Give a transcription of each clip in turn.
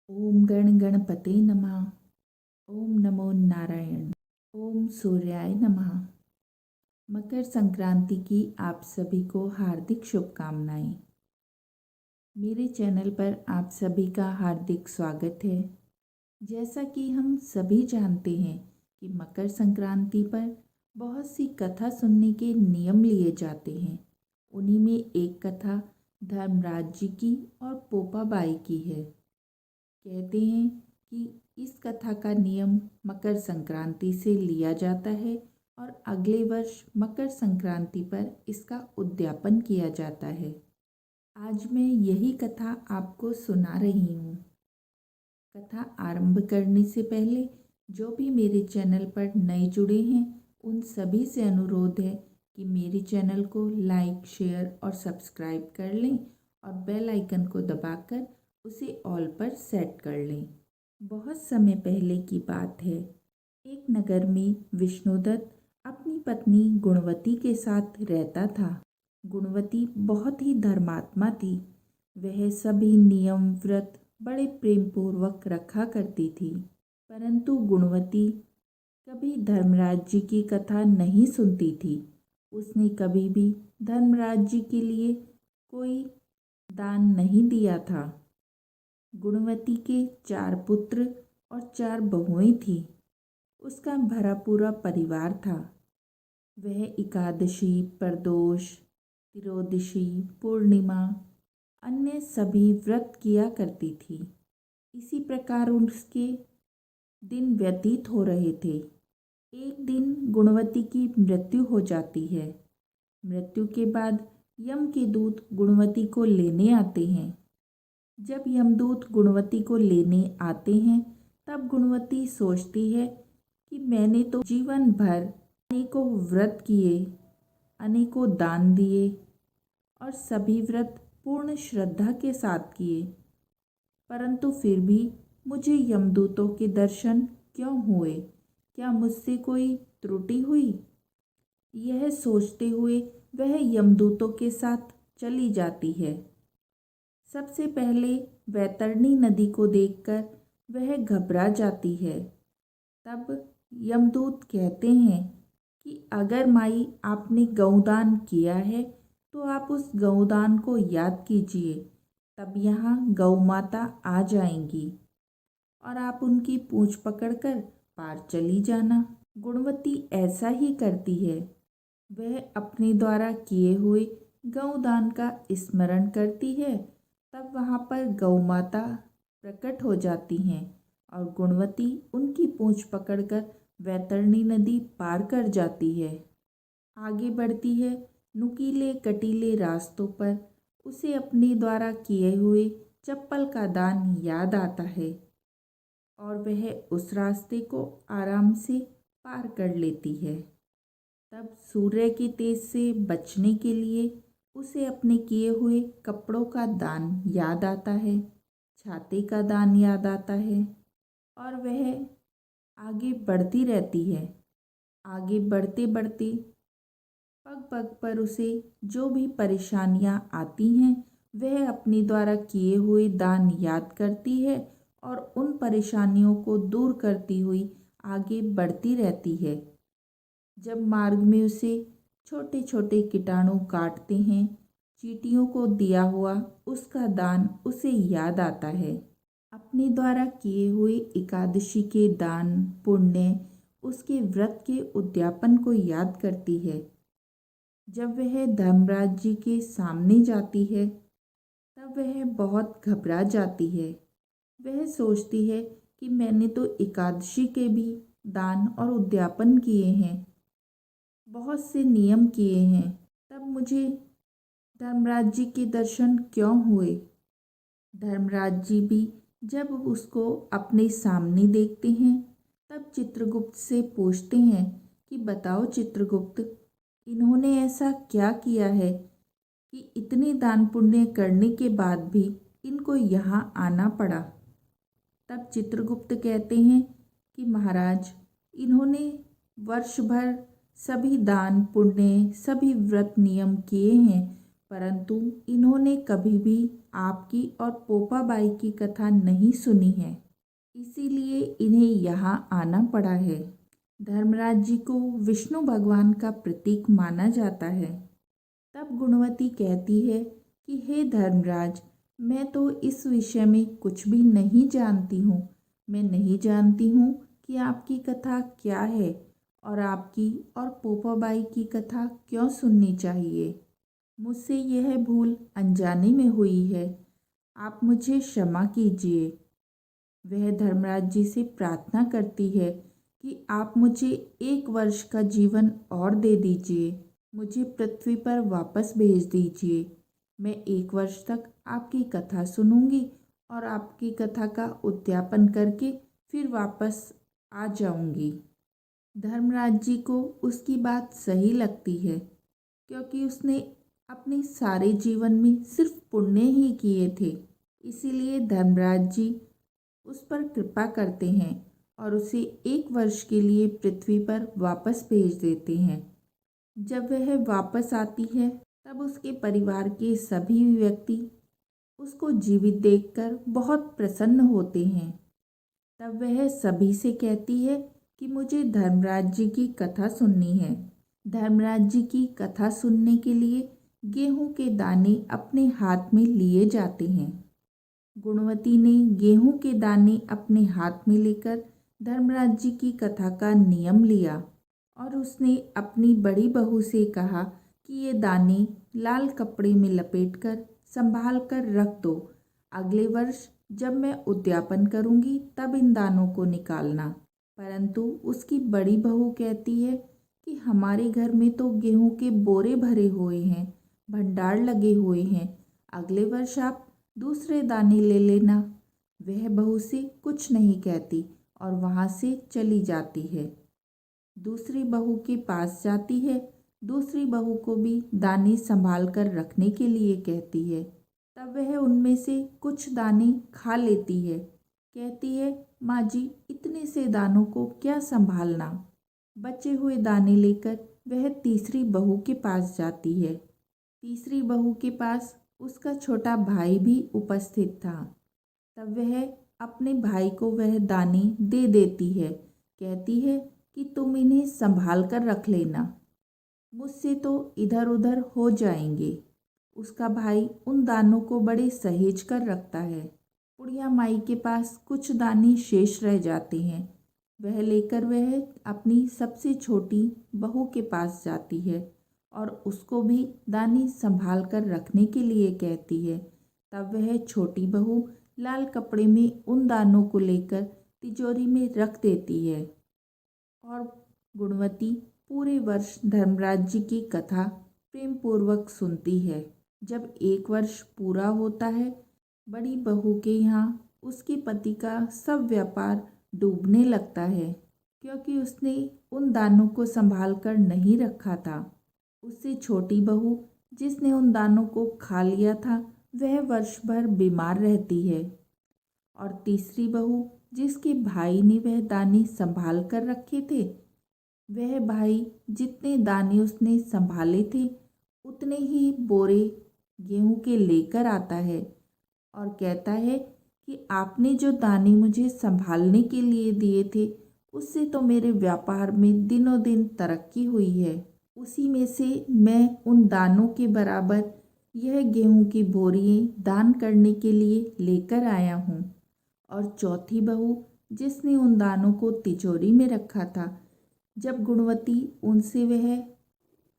ओम गण गणपते नमः। ओम नमो नारायण। ओम सूर्याय नमः। मकर संक्रांति की आप सभी को हार्दिक शुभकामनाएं। मेरे चैनल पर आप सभी का हार्दिक स्वागत है। जैसा कि हम सभी जानते हैं कि मकर संक्रांति पर बहुत सी कथा सुनने के नियम लिए जाते हैं। उन्हीं में एक कथा धर्मराज जी की और पोपाबाई की है। कहते हैं कि इस कथा का नियम मकर संक्रांति से लिया जाता है और अगले वर्ष मकर संक्रांति पर इसका उद्यापन किया जाता है। आज मैं यही कथा आपको सुना रही हूँ। कथा आरंभ करने से पहले जो भी मेरे चैनल पर नए जुड़े हैं उन सभी से अनुरोध है कि मेरे चैनल को लाइक, शेयर और सब्सक्राइब कर लें और बेल आइकन को दबाकर उसे ऑल पर सेट कर लें। बहुत समय पहले की बात है। एक नगर में विष्णुदत्त अपनी पत्नी गुणवती के साथ रहता था। गुणवती बहुत ही धर्मात्मा थी। वह सभी नियम व्रत बड़े प्रेम पूर्वक रखा करती थी। परंतु गुणवती कभी धर्मराज जी की कथा नहीं सुनती थी। उसने कभी भी धर्मराज जी के लिए कोई दान नहीं दिया था। गुणवती के 4 पुत्र और 4 बहुएं थीं। उसका भरा पूरा परिवार था। वह एकादशी, प्रदोष, त्रियोदशी, पूर्णिमा, अन्य सभी व्रत किया करती थी। इसी प्रकार उसके दिन व्यतीत हो रहे थे। एक दिन गुणवती की मृत्यु हो जाती है। मृत्यु के बाद यम के दूत गुणवती को लेने आते हैं। जब यमदूत गुणवती को लेने आते हैं तब गुणवती सोचती है कि मैंने तो जीवन भर अनेकों व्रत किए, अनेकों दान दिए और सभी व्रत पूर्ण श्रद्धा के साथ किए, परंतु फिर भी मुझे यमदूतों के दर्शन क्यों हुए? क्या मुझसे कोई त्रुटि हुई? यह सोचते हुए वह यमदूतों के साथ चली जाती है। सबसे पहले वैतरणी नदी को देखकर वह घबरा जाती है। तब यमदूत कहते हैं कि अगर माई आपने गौदान किया है तो आप उस गौदान को याद कीजिए, तब यहाँ गौ माता आ जाएंगी और आप उनकी पूंछ पकड़कर पार चली जाना। गुणवती ऐसा ही करती है। वह अपने द्वारा किए हुए गौदान का स्मरण करती है। तब वहाँ पर गौ माता प्रकट हो जाती हैं और गुणवती उनकी पूंछ पकड़कर वैतरणी नदी पार कर जाती है। आगे बढ़ती है। नुकीले कटीले रास्तों पर उसे अपने द्वारा किए हुए चप्पल का दान याद आता है और वह उस रास्ते को आराम से पार कर लेती है। तब सूर्य की तेज से बचने के लिए उसे अपने किए हुए कपड़ों का दान याद आता है, छाते का दान याद आता है और वह आगे बढ़ती रहती है। आगे बढ़ते बढ़ते पग पग पर उसे जो भी परेशानियां आती हैं वह अपने द्वारा किए हुए दान याद करती है और उन परेशानियों को दूर करती हुई आगे बढ़ती रहती है। जब मार्ग में उसे छोटे छोटे कीटाणु काटते हैं, चींटियों को दिया हुआ उसका दान उसे याद आता है। अपने द्वारा किए हुए एकादशी के दान पुण्य उसके व्रत के उद्यापन को याद करती है। जब वह धर्मराज जी के सामने जाती है तब वह बहुत घबरा जाती है। वह सोचती है कि मैंने तो एकादशी के भी दान और उद्यापन किए हैं, बहुत से नियम किए हैं, तब मुझे धर्मराज जी के दर्शन क्यों हुए? धर्मराज जी भी जब उसको अपने सामने देखते हैं तब चित्रगुप्त से पूछते हैं कि बताओ चित्रगुप्त, इन्होंने ऐसा क्या किया है कि इतने दान पुण्य करने के बाद भी इनको यहाँ आना पड़ा? तब चित्रगुप्त कहते हैं कि महाराज, इन्होंने वर्ष भर सभी दान पुण्य सभी व्रत नियम किए हैं, परंतु इन्होंने कभी भी आपकी और पोपाबाई की कथा नहीं सुनी है, इसीलिए इन्हें यहाँ आना पड़ा है। धर्मराज जी को विष्णु भगवान का प्रतीक माना जाता है। तब गुणवती कहती है कि हे धर्मराज, मैं तो इस विषय में कुछ भी नहीं जानती हूँ। मैं नहीं जानती हूँ कि आपकी कथा क्या है और आपकी और पोपाबाई की कथा क्यों सुननी चाहिए। मुझसे यह भूल अनजाने में हुई है, आप मुझे क्षमा कीजिए। वह धर्मराज जी से प्रार्थना करती है कि आप मुझे 1 वर्ष का जीवन और दे दीजिए, मुझे पृथ्वी पर वापस भेज दीजिए। मैं 1 वर्ष तक आपकी कथा सुनूंगी और आपकी कथा का उद्यापन करके फिर वापस आ जाऊंगी। धर्मराज जी को उसकी बात सही लगती है, क्योंकि उसने अपने सारे जीवन में सिर्फ पुण्य ही किए थे। इसीलिए धर्मराज जी उस पर कृपा करते हैं और उसे 1 वर्ष के लिए पृथ्वी पर वापस भेज देते हैं। जब वह वापस आती है तब उसके परिवार के सभी व्यक्ति उसको जीवित देखकर बहुत प्रसन्न होते हैं। तब वह सभी से कहती है कि मुझे धर्मराज जी की कथा सुननी है। धर्मराज जी की कथा सुनने के लिए गेहूं के दाने अपने हाथ में लिए जाते हैं। गुणवती ने गेहूं के दाने अपने हाथ में लेकर धर्मराज जी की कथा का नियम लिया और उसने अपनी बड़ी बहू से कहा कि ये दाने लाल कपड़े में लपेटकर संभाल कर रख दो। अगले वर्ष जब मैं उद्यापन करूंगी तब इन दानों को निकालना। परंतु उसकी बड़ी बहू कहती है कि हमारे घर में तो गेहूं के बोरे भरे हुए हैं, भंडार लगे हुए हैं, अगले वर्ष आप दूसरे दाने ले लेना। वह बहू से कुछ नहीं कहती और वहाँ से चली जाती है। दूसरी बहू के पास जाती है, दूसरी बहू को भी दाने संभाल कर रखने के लिए कहती है। तब वह उनमें से कुछ दाने खा लेती है। कहती है, माँ जी, इतने से दानों को क्या संभालना। बचे हुए दाने लेकर वह तीसरी बहू के पास जाती है। तीसरी बहू के पास उसका छोटा भाई भी उपस्थित था। तब वह अपने भाई को वह दाने दे देती है। कहती है कि तुम इन्हें संभाल कर रख लेना, मुझसे तो इधर उधर हो जाएंगे। उसका भाई उन दानों को बड़े सहेज कर रखता है। बुढ़िया माई के पास कुछ दाने शेष रह जाते हैं। वह लेकर वह अपनी सबसे छोटी बहू के पास जाती है और उसको भी दाने संभाल कर रखने के लिए कहती है। तब वह छोटी बहू लाल कपड़े में उन दानों को लेकर तिजोरी में रख देती है और गुणवती पूरे वर्ष धर्मराज जी की कथा प्रेम पूर्वक सुनती है। जब 1 वर्ष पूरा होता है, बड़ी बहू के यहाँ उसके पति का सब व्यापार डूबने लगता है, क्योंकि उसने उन दानों को संभाल कर नहीं रखा था। उससे छोटी बहू जिसने उन दानों को खा लिया था, वह वर्ष भर बीमार रहती है और तीसरी बहू जिसके भाई ने वह दाने संभाल कर रखे थे, वह भाई जितने दाने उसने संभाले थे उतने ही बोरे गेहूं के लेकर आता है और कहता है कि आपने जो दाने मुझे संभालने के लिए दिए थे, उससे तो मेरे व्यापार में दिनों दिन तरक्की हुई है। उसी में से मैं उन दानों के बराबर यह गेहूं की बोरियां दान करने के लिए लेकर आया हूँ। और चौथी बहू जिसने उन दानों को तिजोरी में रखा था, जब गुणवती उनसे वह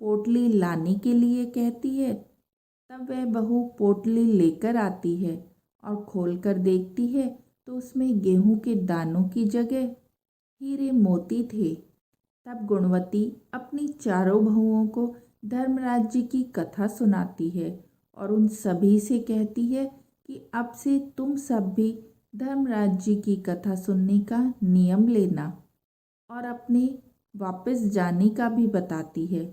पोटली लाने के लिए कहती है, तब वह बहू पोटली लेकर आती है और खोलकर देखती है तो उसमें गेहूं के दानों की जगह हीरे मोती थे। तब गुणवती अपनी चारों बहुओं को धर्मराज जी की कथा सुनाती है और उन सभी से कहती है कि अब से तुम सब भी धर्मराज जी की कथा सुनने का नियम लेना और अपने वापस जाने का भी बताती है।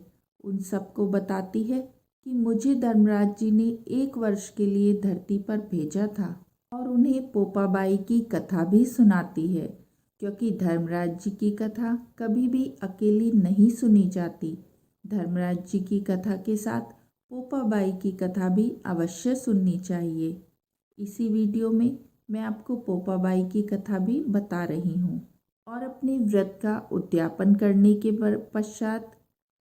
उन सबको बताती है कि मुझे धर्मराज जी ने 1 वर्ष के लिए धरती पर भेजा था और उन्हें पोपाबाई की कथा भी सुनाती है, क्योंकि धर्मराज जी की कथा कभी भी अकेली नहीं सुनी जाती। धर्मराज जी की कथा के साथ पोपाबाई की कथा भी अवश्य सुननी चाहिए। इसी वीडियो में मैं आपको पोपाबाई की कथा भी बता रही हूँ। और अपने व्रत का उद्यापन करने के पश्चात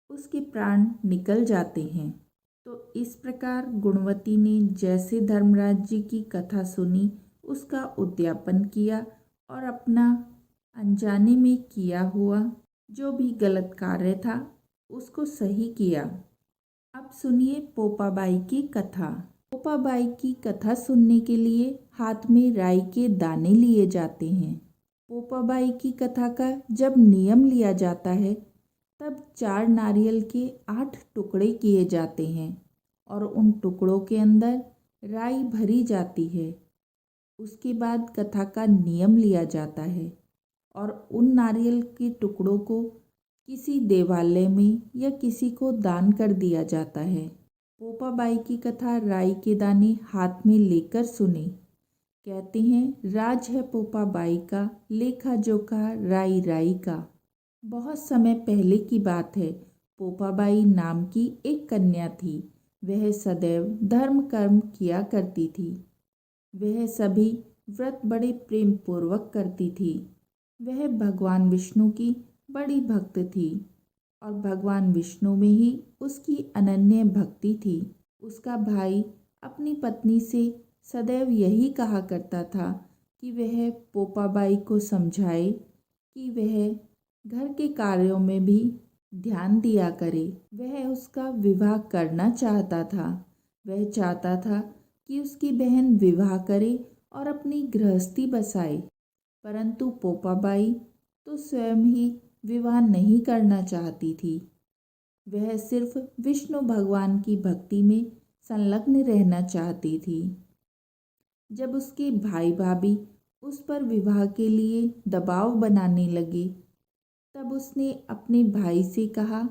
उसके प्राण निकल जाते हैं। तो इस प्रकार गुणवती ने जैसे धर्मराज जी की कथा सुनी, उसका उद्यापन किया और अपना अनजाने में किया हुआ जो भी गलत कार्य था उसको सही किया। अब सुनिए पोपाबाई की कथा। पोपाबाई की कथा सुनने के लिए हाथ में राई के दाने लिए जाते हैं। पोपाबाई की कथा का जब नियम लिया जाता है तब 4 नारियल के 8 टुकड़े किए जाते हैं और उन टुकड़ों के अंदर राई भरी जाती है। उसके बाद कथा का नियम लिया जाता है और उन नारियल के टुकड़ों को किसी देवालय में या किसी को दान कर दिया जाता है। पोपाबाई की कथा राई के दाने हाथ में लेकर सुने। कहते हैं, राज है पोपाबाई का, लेखा जोखा राई राई का। बहुत समय पहले की बात है। पोपाबाई नाम की एक कन्या थी। वह सदैव धर्म कर्म किया करती थी। वह सभी व्रत बड़े प्रेम पूर्वक करती थी। वह भगवान विष्णु की बड़ी भक्त थी और भगवान विष्णु में ही उसकी अनन्य भक्ति थी। उसका भाई अपनी पत्नी से सदैव यही कहा करता था कि वह पोपाबाई को समझाए कि वह घर के कार्यों में भी ध्यान दिया करे। वह उसका विवाह करना चाहता था। वह चाहता था कि उसकी बहन विवाह करे और अपनी गृहस्थी बसाए, परंतु पोपाबाई तो स्वयं ही विवाह नहीं करना चाहती थी। वह सिर्फ विष्णु भगवान की भक्ति में संलग्न रहना चाहती थी। जब उसके भाई भाभी उस पर विवाह के लिए दबाव बनाने लगे, तब उसने अपने भाई से कहा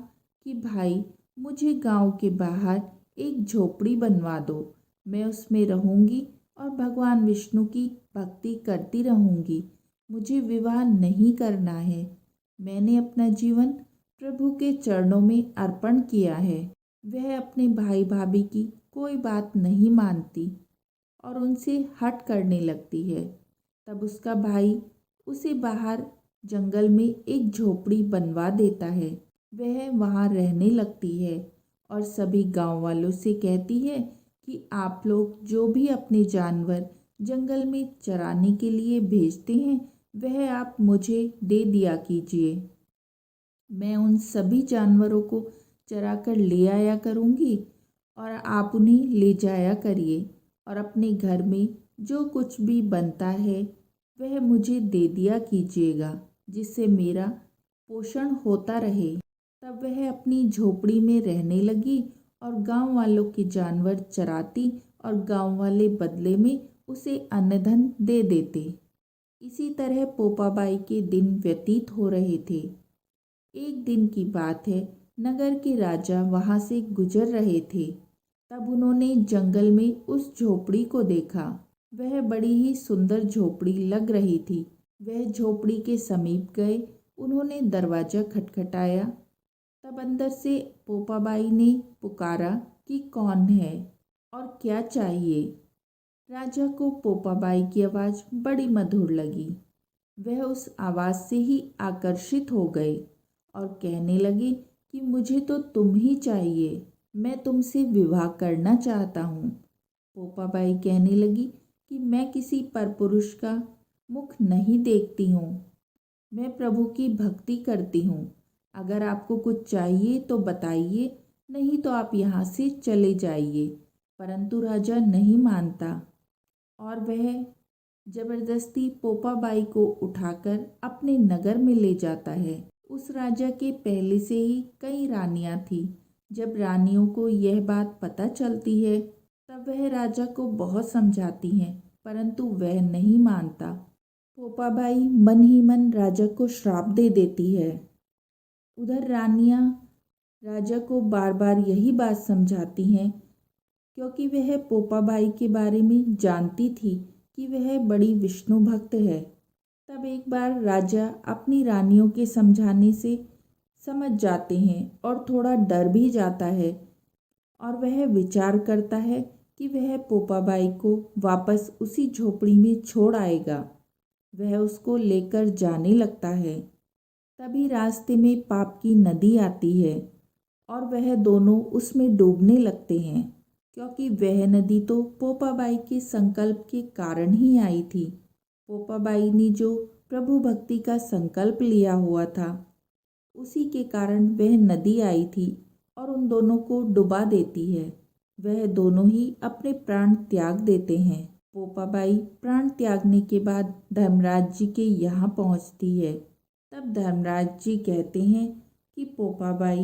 कि भाई, मुझे गांव के बाहर एक झोपड़ी बनवा दो। मैं उसमें रहूंगी और भगवान विष्णु की भक्ति करती रहूंगी। मुझे विवाह नहीं करना है। मैंने अपना जीवन प्रभु के चरणों में अर्पण किया है। वह अपने भाई भाभी की कोई बात नहीं मानती और उनसे हट करने लगती है। तब उसका भाई उसे बाहर जंगल में एक झोपड़ी बनवा देता है। वह वहाँ रहने लगती है और सभी गांव वालों से कहती है कि आप लोग जो भी अपने जानवर जंगल में चराने के लिए भेजते हैं, वह आप मुझे दे दिया कीजिए। मैं उन सभी जानवरों को चरा कर ले आया करूँगी और आप उन्हें ले जाया करिए और अपने घर में जो कुछ भी बनता है वह मुझे दे दिया कीजिएगा, जिससे मेरा पोषण होता रहे। तब वह अपनी झोपड़ी में रहने लगी और गांव वालों के जानवर चराती और गांव वाले बदले में उसे अन्न धन दे देते। इसी तरह पोपाबाई के दिन व्यतीत हो रहे थे। एक दिन की बात है, नगर के राजा वहां से गुजर रहे थे। तब उन्होंने जंगल में उस झोपड़ी को देखा। वह बड़ी ही सुंदर झोपड़ी लग रही थी। वह झोपड़ी के समीप गए। उन्होंने दरवाजा खटखटाया। तब अंदर से पोपाबाई ने पुकारा कि कौन है और क्या चाहिए। राजा को पोपाबाई की आवाज़ बड़ी मधुर लगी। वह उस आवाज़ से ही आकर्षित हो गए और कहने लगे कि मुझे तो तुम ही चाहिए, मैं तुमसे विवाह करना चाहता हूँ। पोपाबाई कहने लगी कि मैं किसी परपुरुष का मुख नहीं देखती हूँ। मैं प्रभु की भक्ति करती हूँ। अगर आपको कुछ चाहिए तो बताइए, नहीं तो आप यहाँ से चले जाइए। परंतु राजा नहीं मानता और वह जबरदस्ती पोपाबाई को उठाकर अपने नगर में ले जाता है। उस राजा के पहले से ही कई रानियां थीं। जब रानियों को यह बात पता चलती है तब वह राजा को बहुत समझाती हैं, परंतु वह नहीं मानता। पोपाबाई मन ही मन राजा को श्राप दे देती है। उधर रानियां राजा को बार बार यही बात समझाती हैं, क्योंकि वह पोपाबाई के बारे में जानती थी कि वह बड़ी विष्णु भक्त है। तब एक बार राजा अपनी रानियों के समझाने से समझ जाते हैं और थोड़ा डर भी जाता है और वह विचार करता है कि वह पोपाबाई को वापस उसी झोपड़ी में छोड़ आएगा। वह उसको लेकर जाने लगता है। तभी रास्ते में पाप की नदी आती है और वह दोनों उसमें डूबने लगते हैं, क्योंकि वह नदी तो पोपाबाई के संकल्प के कारण ही आई थी। पोपाबाई ने जो प्रभु भक्ति का संकल्प लिया हुआ था, उसी के कारण वह नदी आई थी और उन दोनों को डुबा देती है। वह दोनों ही अपने प्राण त्याग देते हैं। पोपाबाई प्राण त्यागने के बाद धर्मराज जी के यहाँ पहुँचती है। तब धर्मराज जी कहते हैं कि पोपाबाई,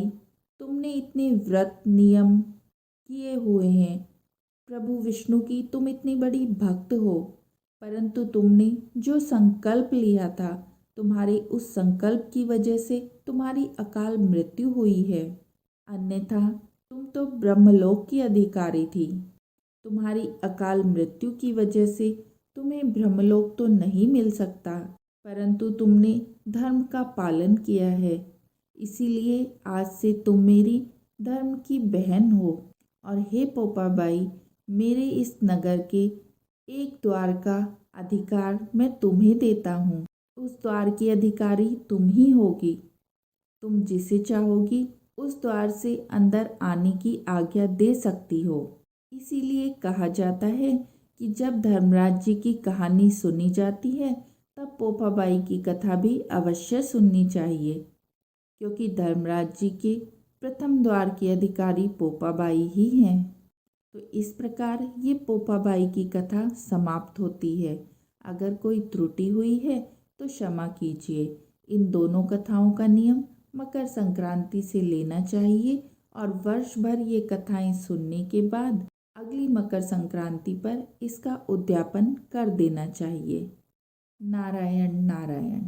तुमने इतने व्रत नियम किए हुए हैं, प्रभु विष्णु की तुम इतनी बड़ी भक्त हो, परंतु तुमने जो संकल्प लिया था, तुम्हारे उस संकल्प की वजह से तुम्हारी अकाल मृत्यु हुई है। अन्यथा तुम तो ब्रह्मलोक की अधिकारी थी। तुम्हारी अकाल मृत्यु की वजह से तुम्हें ब्रह्मलोक तो नहीं मिल सकता, परंतु तुमने धर्म का पालन किया है, इसीलिए आज से तुम मेरी धर्म की बहन हो। और हे पोपाबाई, मेरे इस नगर के एक द्वार का अधिकार मैं तुम्हें देता हूँ। उस द्वार की अधिकारी तुम ही होगी। तुम जिसे चाहोगी उस द्वार से अंदर आने की आज्ञा दे सकती हो। इसीलिए कहा जाता है कि जब धर्मराज जी की कहानी सुनी जाती है, तब पोपाबाई की कथा भी अवश्य सुननी चाहिए, क्योंकि धर्मराज जी के प्रथम द्वार की अधिकारी पोपाबाई ही हैं। तो इस प्रकार ये पोपाबाई की कथा समाप्त होती है। अगर कोई त्रुटि हुई है तो क्षमा कीजिए। इन दोनों कथाओं का नियम मकर संक्रांति से लेना चाहिए और वर्ष भर ये कथाएं सुनने के बाद अगली मकर संक्रांति पर इसका उद्यापन कर देना चाहिए। नारायण नारायण।